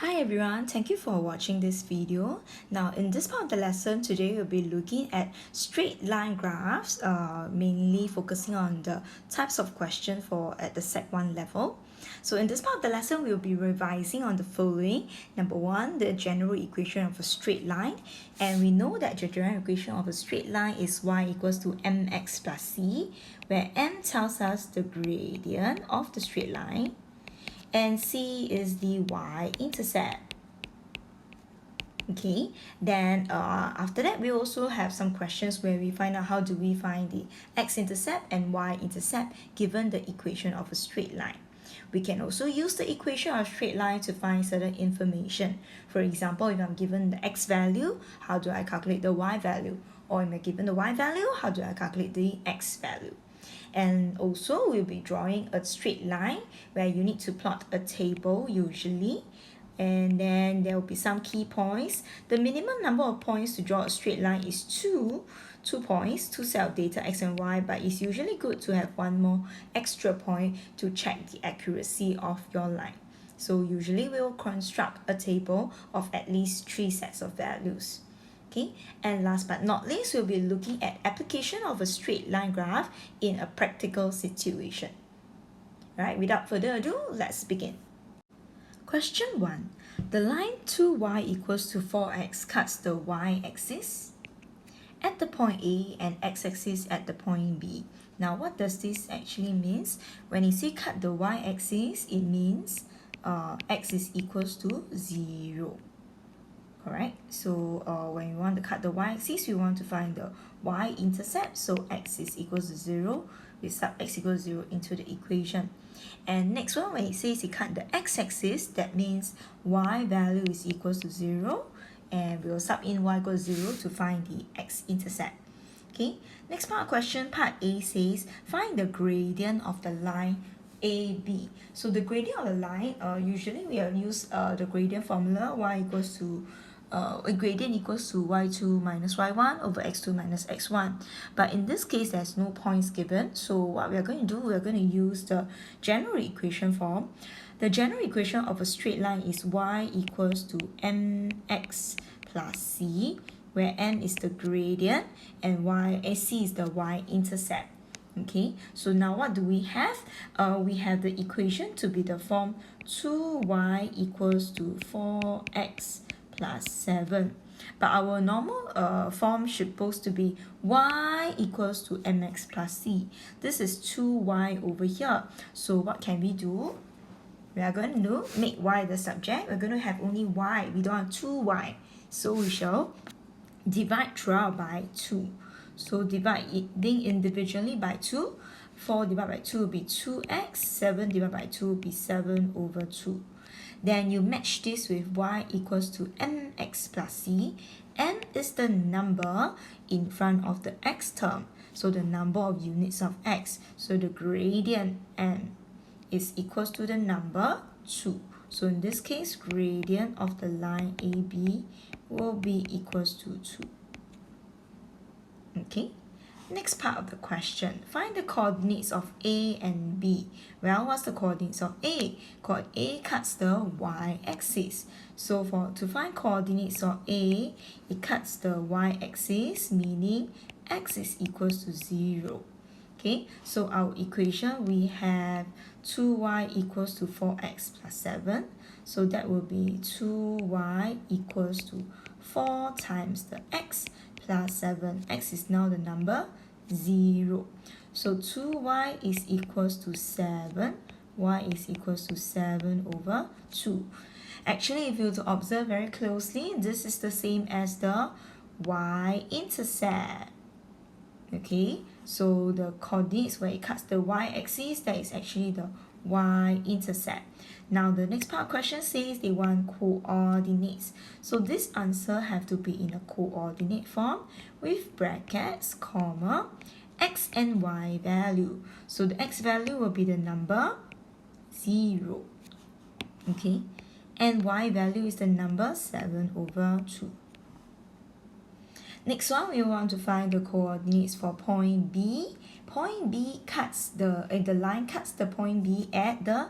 Hi everyone, thank you for watching this video. Now in this part of the lesson today we'll be looking at straight line graphs, mainly focusing on the types of question for at the Sec 1 level. So in this part of the lesson we'll be revising on the following. Number one, the general equation of a straight line, and we know that the general equation of a straight line is y equals to mx plus c, where m tells us the gradient of the straight line and c is the y-intercept. Okay, then after that we also have some questions where we find out how do we find the x-intercept and y-intercept given the equation of a straight line. We can also use the equation of a straight line to find certain information. For example, if I'm given the x value, how do I calculate the y value? Or if I'm given the y value, how do I calculate the x value? And also we'll be drawing a straight line where you need to plot a table usually, and then there will be some key points. The minimum number of points to draw a straight line is two points, two set of data x and y, but it's usually good to have one more extra point to check the accuracy of your line. So usually we'll construct a table of at least 3 sets of values. Okay, and last but not least, we'll be looking at application of a straight line graph in a practical situation. Right, without further ado, let's begin. Question 1. The line 2y equals to 4x cuts the y-axis at the point A and x-axis at the point B. Now, what does this actually means? When you say cut the y-axis, it means x is equals to 0. Correct? So when we want to cut the y-axis, we want to find the y-intercept. So x is equals to 0. We sub x equals 0 into the equation. And next one, when it says it cut the x-axis, that means y value is equals to 0. And we'll sub in y equals 0 to find the x-intercept. Okay, next part of question, part A says, find the gradient of the line AB. So the gradient of the line, usually we will use the gradient formula, y equals to a gradient equals to y2 minus y1 over x2 minus x1. But in this case, there's no points given. So what we are going to do, we are going to use the general equation form. The general equation of a straight line is y equals to mx plus c, where m is the gradient and c is the y-intercept. Okay, so now what do we have? We have the equation to be the form 2y equals to 4x plus 7. But our normal form should supposed to be y equals to mx plus c. This is 2y over here. So what can we do? We are going to do, make y the subject. We're going to have only y. We don't have 2y. So we shall divide throughout by 2. So dividing individually by 2, 4 divided by 2 will be 2x, 7 divided by 2 will be 7 over 2. Then you match this with y equals to mx plus c. M is the number in front of the x term, so the number of units of x. So the gradient m is equals to the number 2. So in this case, gradient of the line AB will be equals to 2. Okay, next part of the question. Find the coordinates of A and B. Well, what's the coordinates of A? Chord A cuts the y-axis. So to find coordinates of A, it cuts the y-axis, meaning x is equals to 0. Okay, so our equation, we have 2y equals to 4x plus 7. So that will be 2y equals to 4 times the x plus 7. X is now the number 0. So 2y is equals to 7. Y is equals to 7 over 2. Actually, if you were to observe very closely, this is the same as the y-intercept. Okay, so the coordinates where it cuts the y-axis, that is actually the y-intercept. Now the next part of question says they want coordinates. So this answer have to be in a coordinate form with brackets, comma, x and y value. So the x value will be the number 0. Okay, and y value is the number 7 over 2. Next one, we want to find the coordinates for point B. Point B cuts the line cuts the point B at the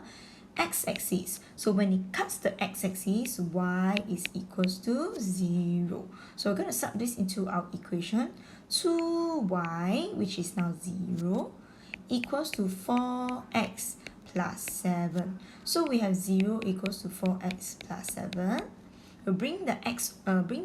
x-axis. So when it cuts the x-axis, y is equals to 0. So we're going to sub this into our equation. 2y, which is now 0, equals to 4x plus 7. So we have 0 equals to 4x plus 7. We'll bring the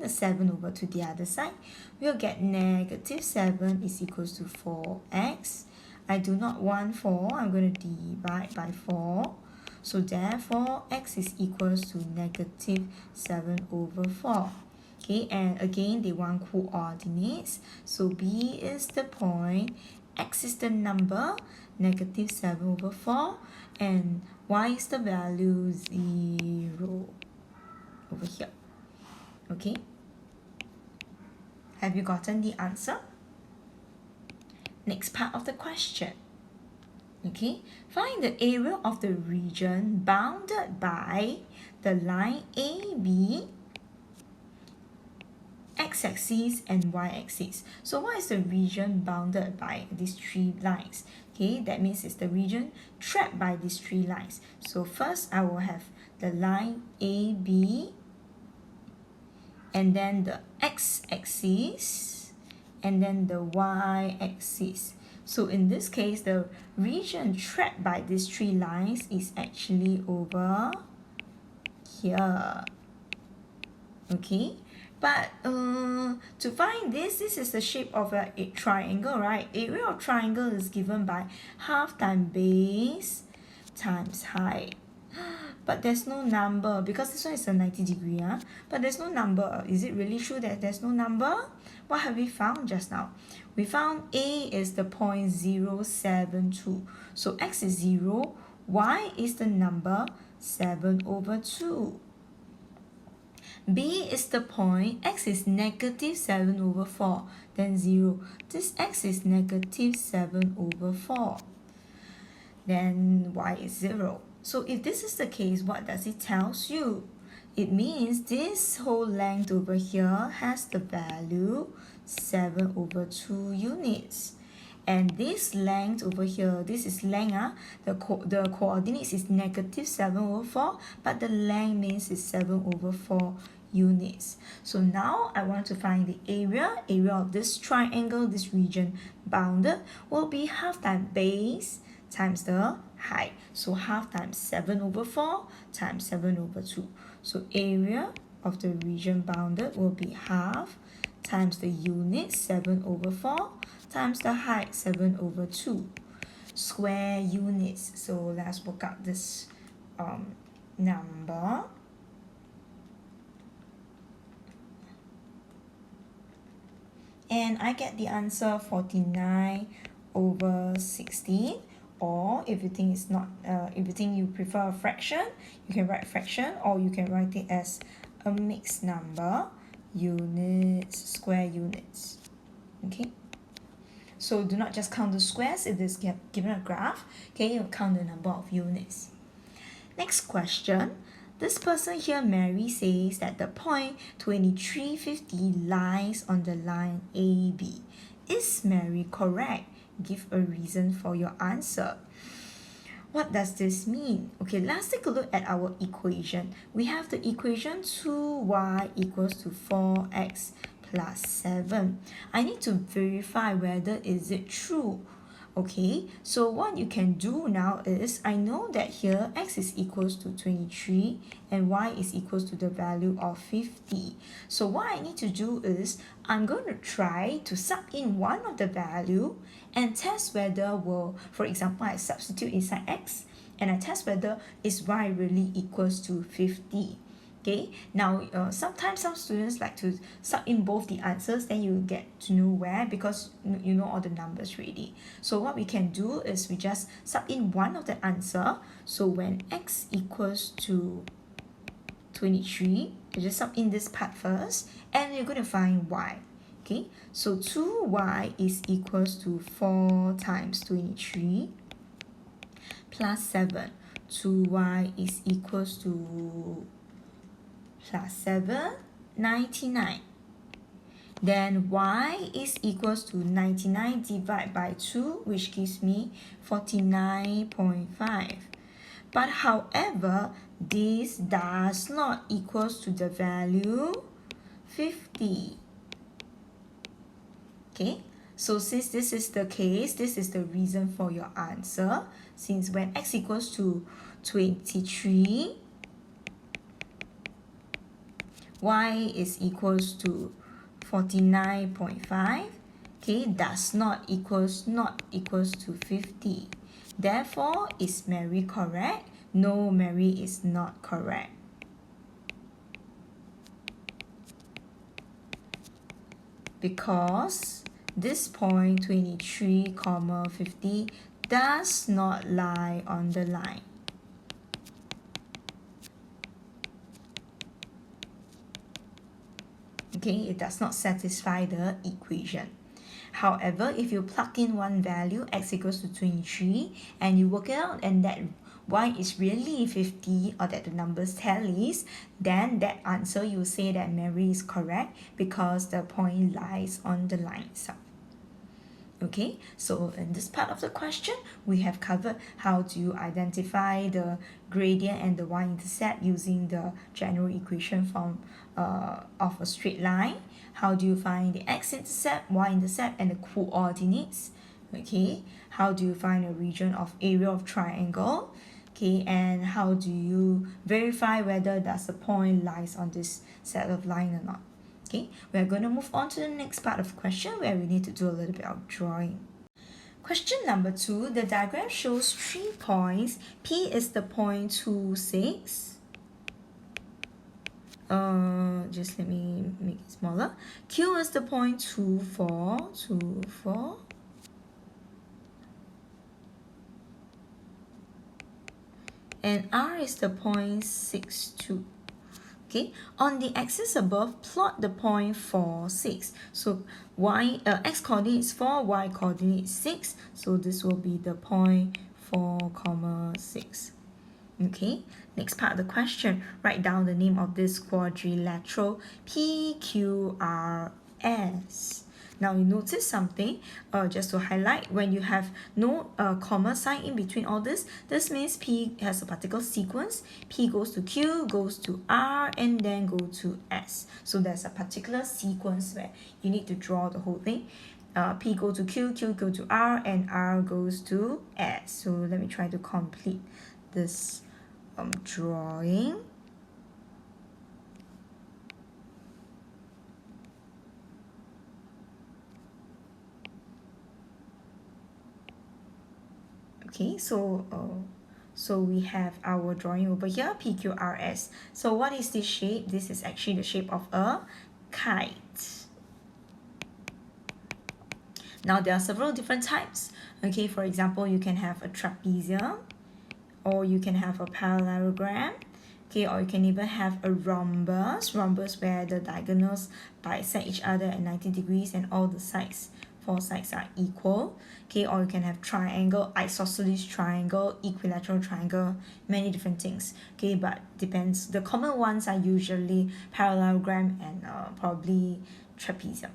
7 over to the other side. We'll get negative 7 is equals to 4x. I do not want 4. I'm going to divide by 4. So therefore, x is equals to negative 7 over 4. Okay, and again, they want coordinates. So B is the point, x is the number, negative 7 over 4, and y is the value 0 over here. Okay, have you gotten the answer? Next part of the question. Okay, find the area of the region bounded by the line AB, x-axis and y-axis. So what is the region bounded by these three lines? Okay, that means it's the region trapped by these three lines. So first I will have the line AB, and then the x-axis, and then the y-axis. So in this case, the region trapped by these three lines is actually over here. Okay, but to find this is the shape of a triangle, right? Area of triangle is given by half times base times height. But there's no number because this one is a 90 degree, but there's no number. Is it really true that there's no number? What have we found just now? We found A is the point 0.072. So x is 0, y is the number 7 over 2. B is the point, x is negative 7 over 4, then 0. This x is negative 7 over 4. Then y is 0. So if this is the case, what does it tell you? It means this whole length over here has the value 7 over 2 units. And this length over here, this is length, the coordinates is negative 7 over 4, but the length means it's 7 over 4 units. So now I want to find the area of this triangle, this region bounded, will be half times base times the height. So half times 7 over 4 times 7 over 2. So area of the region bounded will be half times the unit 7 over 4 times the height 7 over 2. Square units. So let's work out this number. And I get the answer 49 over 16. Or if you think it's not, if you think you prefer a fraction, you can write fraction, or you can write it as a mixed number, units, square units. Okay. So do not just count the squares if it's given a graph. Okay, you count the number of units. Next question. This person here, Mary, says that the point 2350 lies on the line AB. Is Mary correct? Give a reason for your answer. What does this mean? Okay, let's take a look at our equation. We have the equation 2y equals to 4x plus 7. I need to verify whether is it true. Okay, so what you can do now is, I know that here x is equals to 23 and y is equals to the value of 50. So what I need to do is, I'm going to try to sub in one of the value and test whether will, for example, I substitute inside x and I test whether is y really equals to 50. Okay, now sometimes some students like to sub in both the answers, then you get to know where, because you know all the numbers already. So what we can do is we just sub in one of the answer. So when x equals to 23, you just sub in this part first, and you're going to find y. Okay, so 2y is equals to 4 times 23 plus 7. 2y is equals to plus 7, 99. Then y is equals to 99 divided by 2, which gives me 49.5. But however, this does not equals to the value 50. Okay, so since this is the case, this is the reason for your answer. Since when x equals to 23, y is equals to 49.5, okay, does not equals to 50. Therefore, is Mary correct? No, Mary is not correct. Because this point 23, 50 does not lie on the line. Okay, it does not satisfy the equation. However, if you plug in one value, x equals to 23, and you work it out and that y is really 50, or that the numbers tallies, then that answer you say that Mary is correct because the point lies on the line itself. Okay, so in this part of the question, we have covered how do you identify the gradient and the y-intercept using the general equation form of a straight line. How do you find the x-intercept, y-intercept, and the coordinates? Okay, how do you find a region of area of triangle? Okay, and how do you verify whether does the point lies on this set of line or not? Okay, we're going to move on to the next part of the question where we need to do a little bit of drawing. Question number 2, the diagram shows 3 points. P is the point 2, 6. Just let me make it smaller. Q is the point 2, 4, 2, 4. And R is the point 6, 2. Okay, on the axis above, plot the point 4, 6. So x coordinate is 4, y coordinate is 6. So this will be the point 4, 6. Okay, next part of the question, write down the name of this quadrilateral PQRS. Now you notice something, just to highlight, when you have no comma sign in between all this means P has a particular sequence. P goes to Q, goes to R, and then go to S. So there's a particular sequence where you need to draw the whole thing. P go to Q, Q go to R, and R goes to S. So let me try to complete this drawing. Okay, so we have our drawing over here, PQRS. So what is this shape? This is actually the shape of a kite. Now there are several different types. Okay, for example, you can have a trapezium, or you can have a parallelogram, okay, or you can even have a rhombus where the diagonals bisect each other at 90 degrees and all the sides, 4 sides are equal. Okay, or you can have triangle, isosceles triangle, equilateral triangle, many different things. Okay, but depends. The common ones are usually parallelogram and probably trapezium.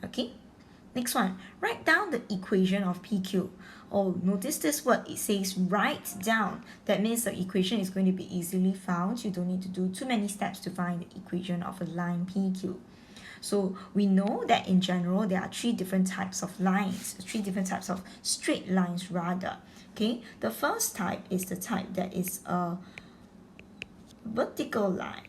Okay, next one, write down the equation of PQ. Oh, notice this word, it says write down. That means the equation is going to be easily found. You don't need to do too many steps to find the equation of a line PQ. So we know that in general there are 3 different types of lines, 3 different types of straight lines rather. Okay, the first type is the type that is a vertical line.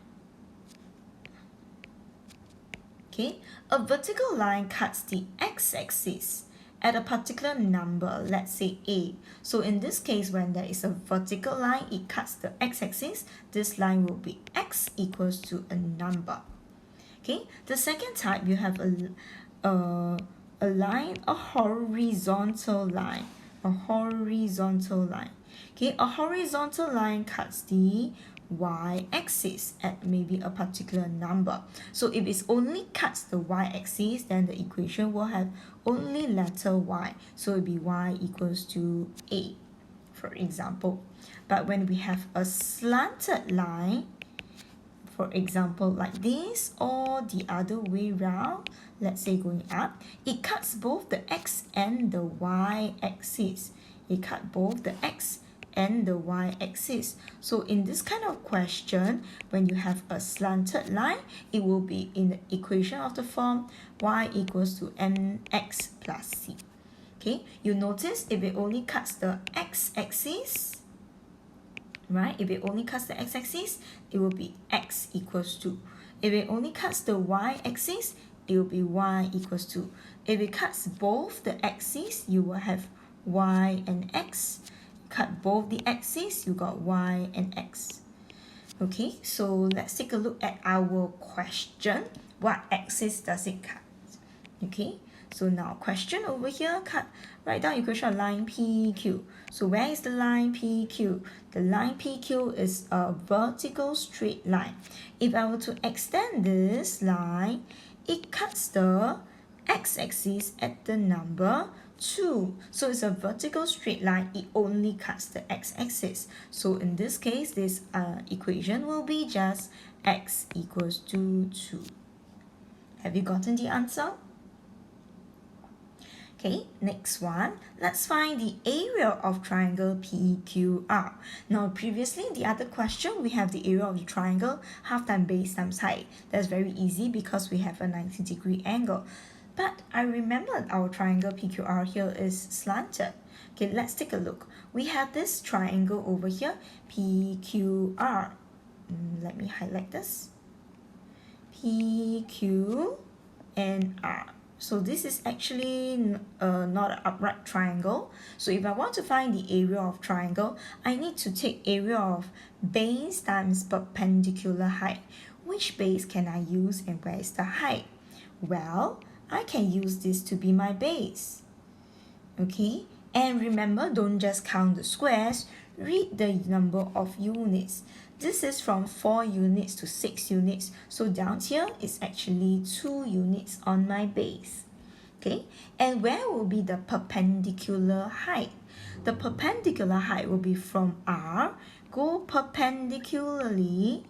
Okay, a vertical line cuts the x-axis at a particular number, let's say A. So in this case, when there is a vertical line, it cuts the x-axis. This line will be x equals to a number. Okay, the second type, you have a line, a horizontal line, Okay, a horizontal line cuts the y-axis at maybe a particular number. So if it only cuts the y-axis, then the equation will have only letter y. So it will be y equals to A, for example. But when we have a slanted line, for example like this, or the other way round, let's say going up, it cuts both the x and the y axis. It cuts both the x and the y-axis. So in this kind of question, when you have a slanted line, it will be in the equation of the form y equals to mx plus c. Okay, you notice if it only cuts the x-axis, right? If it only cuts the x-axis, it will be x equals to. If it only cuts the y-axis, it will be y equals to. If it cuts both the axes, you will have y and x. Cut both the axes, you got y and x. Okay, so let's take a look at our question. What axis does it cut? Okay, so now question over here, write down equation of line PQ. So where is the line PQ? The line PQ is a vertical straight line. If I were to extend this line, it cuts the x-axis at the number 2. So it's a vertical straight line, it only cuts the x-axis. So in this case, this equation will be just x equals to 2. Have you gotten the answer? Okay, next one. Let's find the area of triangle PQR. Now, previously, the other question, we have the area of the triangle, half times base times height. That's very easy because we have a 90-degree angle. But I remember our triangle PQR here is slanted. Okay, let's take a look. We have this triangle over here, PQR. Let me highlight this. PQ and R. So this is actually not an upright triangle. So if I want to find the area of triangle, I need to take area of base times perpendicular height. Which base can I use and where is the height? Well, I can use this to be my base. Okay, and remember, don't just count the squares, read the number of units. This is from 4 units to 6 units. So down here is actually 2 units on my base. Okay, and where will be the perpendicular height? The perpendicular height will be from R, go perpendicularly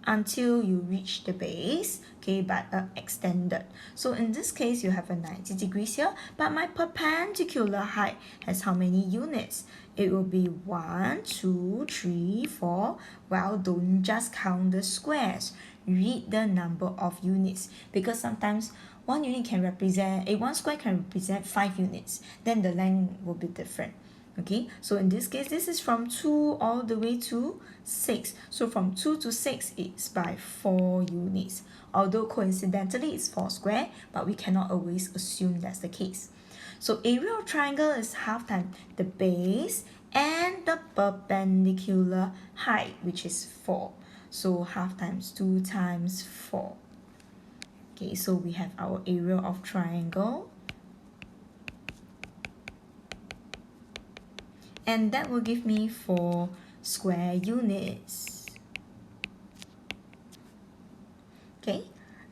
until you reach the base, okay, but extended. So in this case, you have a 90 degrees here, but my perpendicular height has how many units? It will be 1, 2, 3, 4. Well, don't just count the squares. Read the number of units, because sometimes one square can represent 5 units. Then the length will be different. Okay, so in this case, this is from 2 all the way to 6. So from 2 to 6, it's by 4 units. Although coincidentally, it's 4 square, but we cannot always assume that's the case. So area of triangle is half times the base and the perpendicular height, which is 4. So half times 2 times 4. Okay, so we have our area of triangle. And that will give me 4 square units. Okay,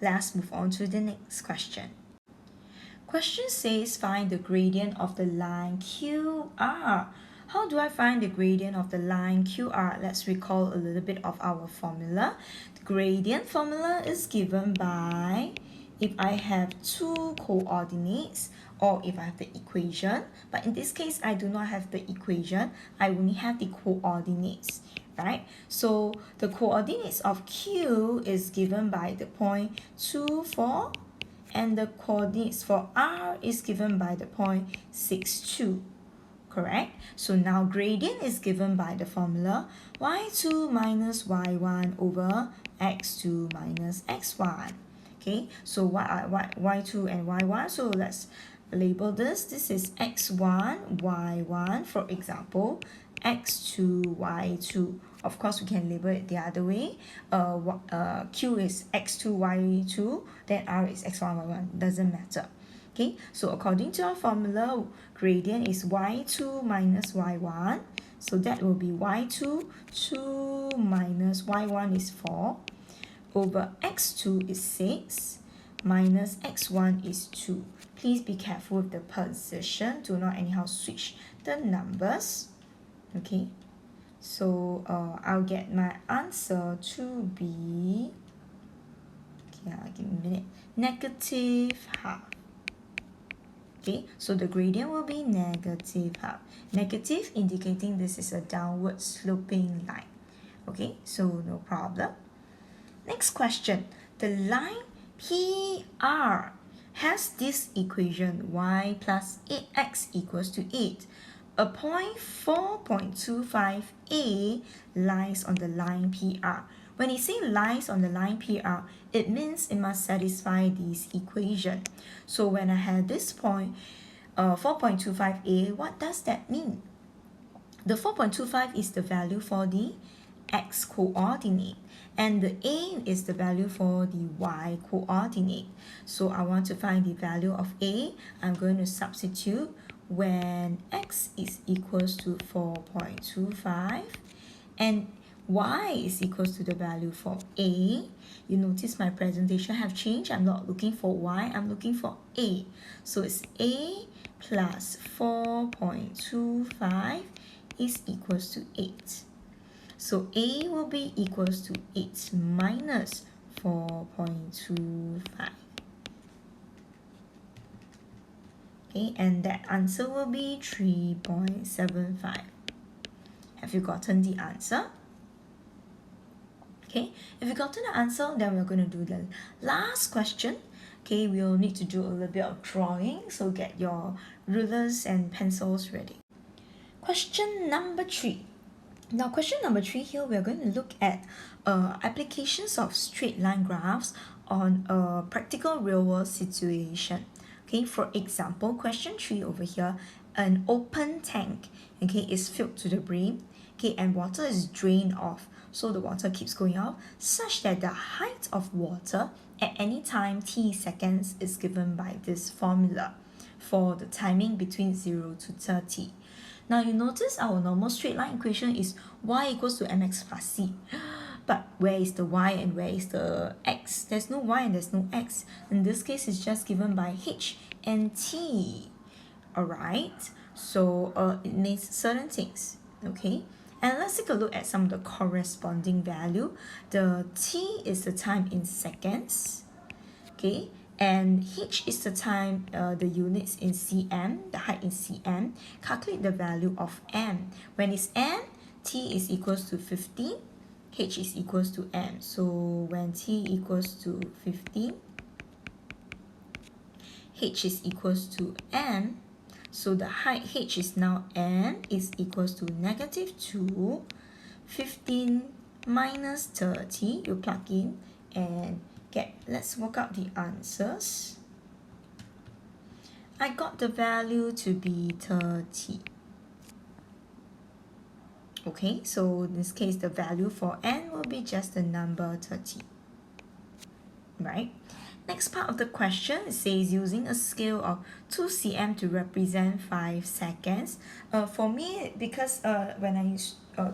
let's move on to the next question. Question says find the gradient of the line QR. How do I find the gradient of the line QR? Let's recall a little bit of our formula. The gradient formula is given by, if I have 2 coordinates, or if I have the equation, but in this case, I do not have the equation, I only have the coordinates, right? So the coordinates of Q is given by the point 2, 4, and the coordinates for R is given by the point 6, 2. Correct? So now gradient is given by the formula y2 minus y1 over x2 minus x1. Okay, so y2 and y1, so let's label this. This is x1, y1, for example, x2, y2. Of course, we can label it the other way. Q is x2, y2, then R is x1, y1. Doesn't matter. Okay, so according to our formula, gradient is y2 minus y1. So that will be y2, 2 minus y1 is 4, over x2 is 6, minus x1 is 2. Please be careful with the position. Do not anyhow switch the numbers. Okay, so I'll get my answer to be, okay, give me a minute, negative half. Okay, so the gradient will be negative half. Negative indicating this is a downward sloping line. Okay, so no problem. Next question. The line PR has this equation y plus 8x equals to 8. A point 4.25a lies on the line PR. When it says lies on the line PR, it means it must satisfy this equation. So when I have this point, 4.25a, what does that mean? The 4.25 is the value for the x coordinate, and the a is the value for the y coordinate. So I want to find the value of a. I'm going to substitute when x is equals to 4.25 and y is equals to the value for a. You notice my presentation have changed. I'm not looking for y, I'm looking for a. So it's a plus 4.25 is equals to 8. So a will be equals to 8 minus 4.25. Okay, and that answer will be 3.75. Have you gotten the answer? Okay, if you gotten the answer, then we're going to do the last question. Okay, we'll need to do a little bit of drawing, so get your rulers and pencils ready. Question number 3. Now, question number 3 here, we're going to look at applications of straight line graphs on a practical real-world situation. Okay, for example, question 3 over here, an open tank, okay, is filled to the brim, okay, and water is drained off. So the water keeps going out such that the height of water at any time t seconds is given by this formula for the timing between 0 to 30. Now you notice our normal straight line equation is y equals to mx plus c. But where is the y and where is the x? There's no y and there's no x. In this case, it's just given by h and t. Alright, so it means certain things. Okay, and let's take a look at some of the corresponding value. The t is the time in seconds. Okay, and h is the time, the units in cm, the height in cm. Calculate the value of m. When it's m, t is equals to 15, h is equals to m. So when t equals to 15, h is equals to m. So the height h is now m is equals to negative 2. 15 minus 30, you plug in and let's work out the answers. I got the value to be 30. Okay, so in this case, the value for n will be just the number 30. Right? Next part of the question, it says using a scale of 2 cm to represent 5 seconds. For me, because when I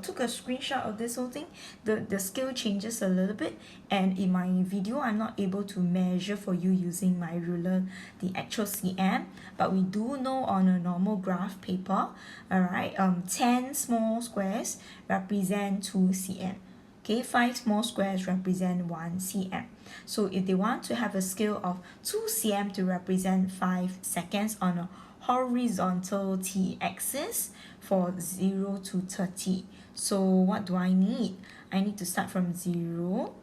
took a screenshot of this whole thing, the scale changes a little bit, and in my video I'm not able to measure for you using my ruler the actual cm, but we do know on a normal graph paper, alright, 10 small squares represent 2 cm. Okay, 5 small squares represent 1 cm. So if they want to have a scale of 2 cm to represent 5 seconds on a horizontal t-axis for 0 to 30. So what do I need? I need to start from 0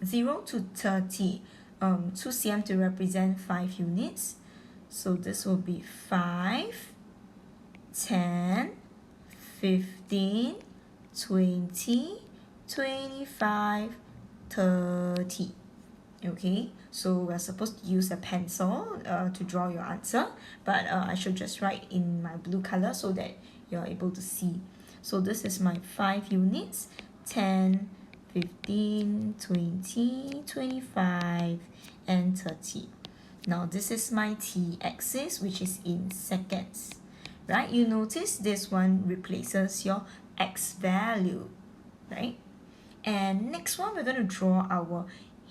to 30. 2 cm to represent 5 units. So this will be 5, 10, 15, 20, 25, 30. Okay, so we're supposed to use a pencil to draw your answer, but I should just write in my blue color so that you're able to see. So this is my 5 units, 10, 15, 20, 25, and 30. Now this is my t-axis, which is in seconds. Right, you notice this one replaces your x value, right? And next one, we're going to draw our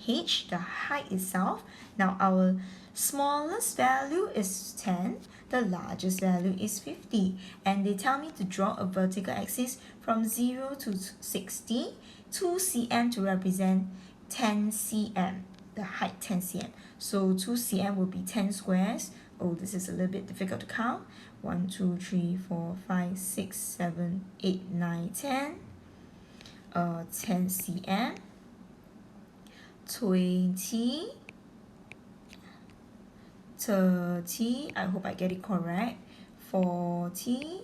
h, the height itself. Now our smallest value is 10, the largest value is 50, and they tell me to draw a vertical axis from 0 to 60, 2 cm to represent 10 cm, the height 10 cm. So 2 cm will be 10 squares, Oh, this is a little bit difficult to count. 1, 2, 3, 4, 5, 6, 7, 8, 9, 10. 10 cm, 20, 30, I hope I get it correct, 40,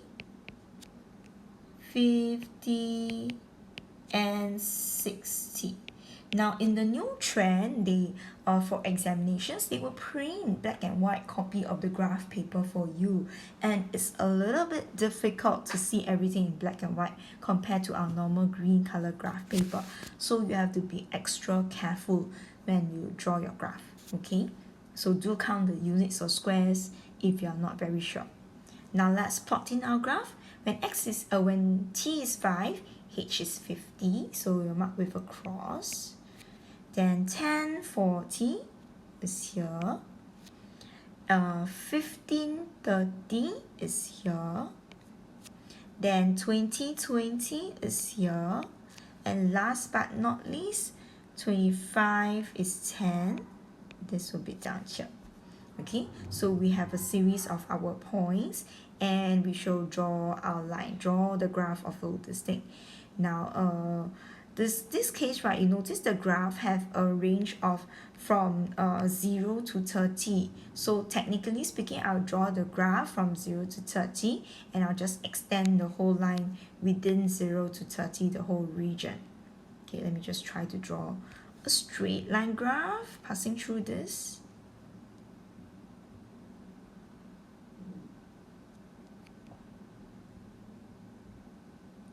50, and 60. Now in the new trend, for examinations, they will print black and white copy of the graph paper for you, and it's a little bit difficult to see everything in black and white compared to our normal green color graph paper. So you have to be extra careful when you draw your graph, okay? So do count the units or squares if you are not very sure. Now let's plot in our graph. When t is 5, h is 50, so we'll mark with a cross. Then 10, 40 is here. 15, 30 is here. Then 20, 20 is here. And last but not least, 25 is 10. This will be down here. Okay, so we have a series of our points, and we shall draw our line, draw the graph of all this thing. Now, this case, right, you notice the graph have a range of from 0 to 30. So technically speaking, I'll draw the graph from 0 to 30, and I'll just extend the whole line within 0 to 30, the whole region. Okay, let me just try to draw a straight line graph passing through this.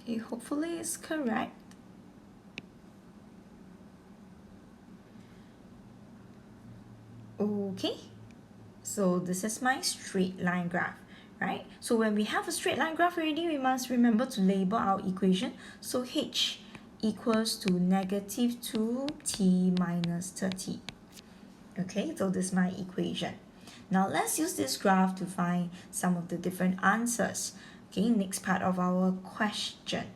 Okay, hopefully it's correct. Okay, so this is my straight line graph, right? So when we have a straight line graph already, we must remember to label our equation. So h equals to negative 2t minus 30. Okay, so this is my equation. Now let's use this graph to find some of the different answers. Okay, next part of our question.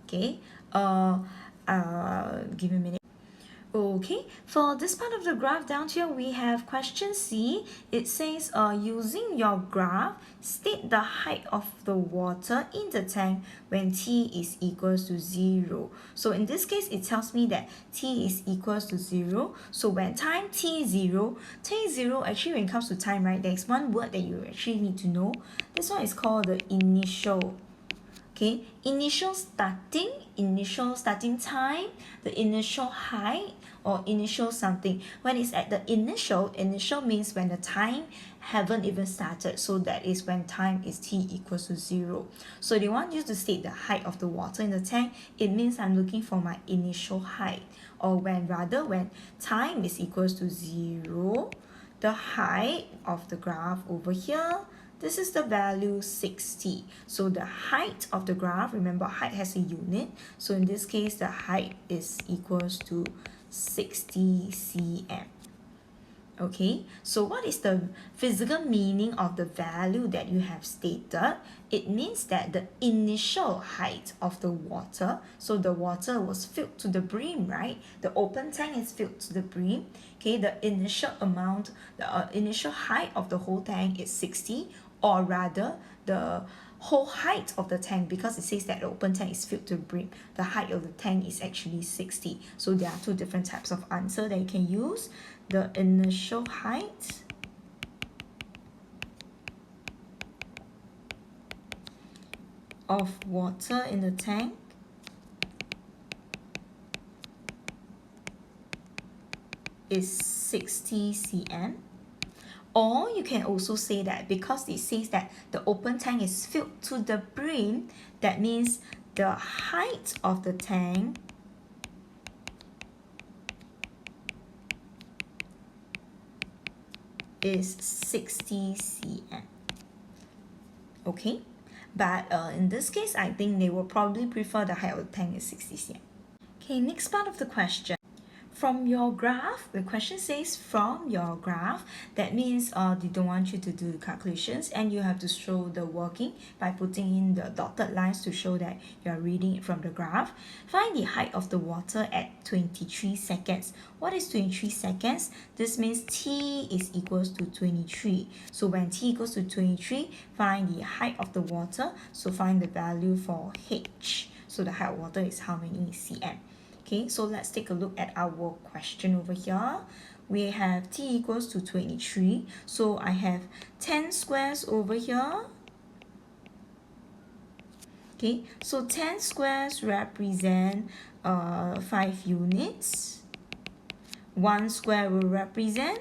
Okay, give me a minute. Okay, for this part of the graph down here, we have question C. It says, using your graph, state the height of the water in the tank when t is equals to 0. So in this case, it tells me that t is equals to 0. So when time t is 0, actually when it comes to time, right, there's one word that you actually need to know. This one is called the initial. Okay, initial starting time, the initial height, or initial something. When it's at the initial means when the time haven't even started, so that is when time is t equals to 0. So they want you to state the height of the water in the tank. It means I'm looking for my initial height, or when time is equals to 0, the height of the graph over here, this is the value 60. So the height of the graph, remember height has a unit. So in this case, the height is equals to 60 cm. Okay, so what is the physical meaning of the value that you have stated? It means that the initial height of the water, so the water was filled to the brim, right? The open tank is filled to the brim. Okay, the initial amount, the initial height of the whole tank is 60, or rather the whole height of the tank, because it says that the open tank is filled to the brim, the height of the tank is actually 60. So there are two different types of answer that you can use. The initial height of water in the tank is 60 cm. Or you can also say that because it says that the open tank is filled to the brim, that means the height of the tank is 60 cm. Okay, but in this case, I think they will probably prefer the height of the tank is 60 cm. Okay, next part of the question. from your graph, the question says from your graph, that means they don't want you to do the calculations and you have to show the working by putting in the dotted lines to show that you are reading it from the graph. Find the height of the water at 23 seconds. What is 23 seconds? This means t is equals to 23. So when t equals to 23, find the height of the water. So find the value for h. So the height of water is how many cm? Okay, so let's take a look at our question over here. We have t equals to 23. So I have 10 squares over here. Okay, so 10 squares represent 5 units. 1 square will represent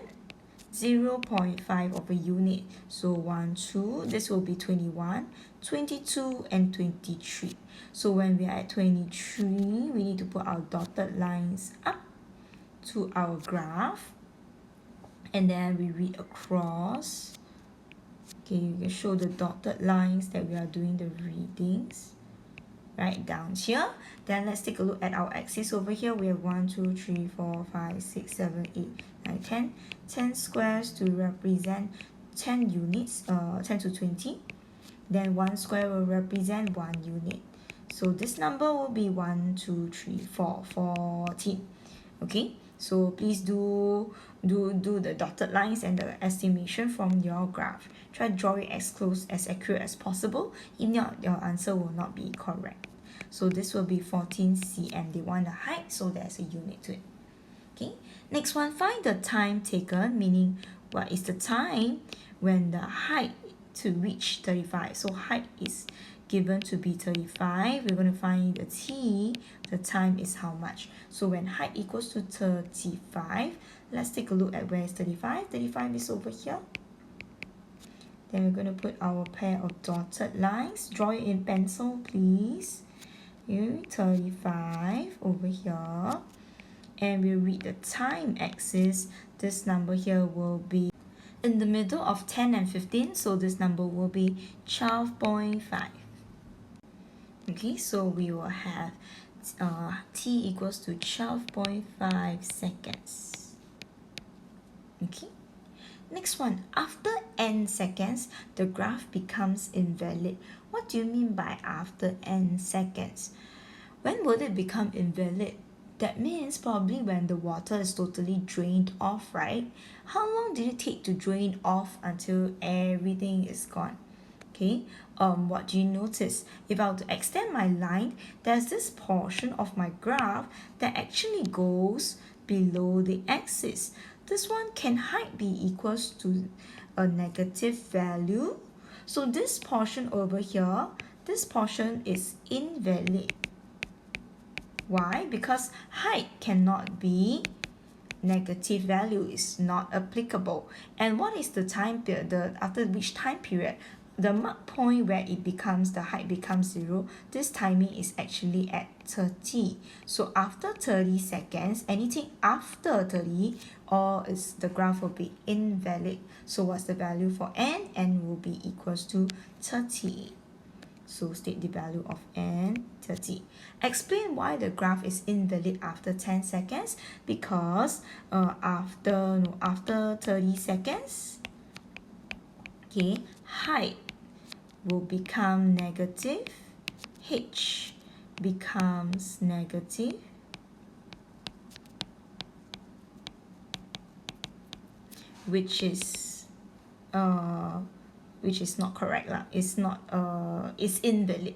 0.5 of a unit. So 1, 2, this will be 21, 22, and 23. So when we are at 23, we need to put our dotted lines up to our graph. And then we read across. Okay, you can show the dotted lines that we are doing the readings right down here. Then let's take a look at our axis over here. We have 1, 2, 3, 4, 5, 6, 7, 8, 9, 10. 10 squares to represent 10 units, 10 to 20. Then 1 square will represent 1 unit. So this number will be 1, 2, 3, 4, 14. Okay, so please do the dotted lines and the estimation from your graph. Try to draw it as close, as accurate as possible. If not, your answer will not be correct. So this will be 14 cm. They want the height, so there's a unit to it. Okay, next one, find the time taken, meaning what is the time when the height to reach 35. So height is given to be 35. We're going to find the t, the time is how much. So when height equals to 35, let's take a look at where is 35. 35 is over here. Then we're going to put our pair of dotted lines. Draw it in pencil, please. Here, 35 over here. And we'll read the time axis. This number here will be in the middle of 10 and 15. So this number will be 12.5. Okay, so we will have t equals to 12.5 seconds. Okay. Next one, after n seconds, the graph becomes invalid. What do you mean by after n seconds? When will it become invalid? That means probably when the water is totally drained off, right? How long did it take to drain off until everything is gone? Okay, what do you notice? If I were to extend my line, there's this portion of my graph that actually goes below the axis. This one, can height be equals to a negative value? So this portion over here, this portion is invalid. Why? Because height cannot be negative value, is not applicable. And what is the time period? After which time period? The mark point where it becomes, the height becomes 0, this timing is actually at 30. So after 30 seconds, anything after 30, or is the graph will be invalid. So what's the value for n? N will be equals to 30. So state the value of n, 30. Explain why the graph is invalid after 10 seconds. Because after 30 seconds, okay, height will become negative, h becomes negative, which is not correct lah. It's not it's invalid.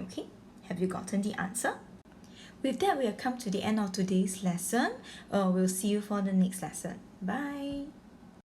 Okay, have you gotten the answer? With that, we have come to the end of today's lesson. We'll see you for the next lesson. Bye.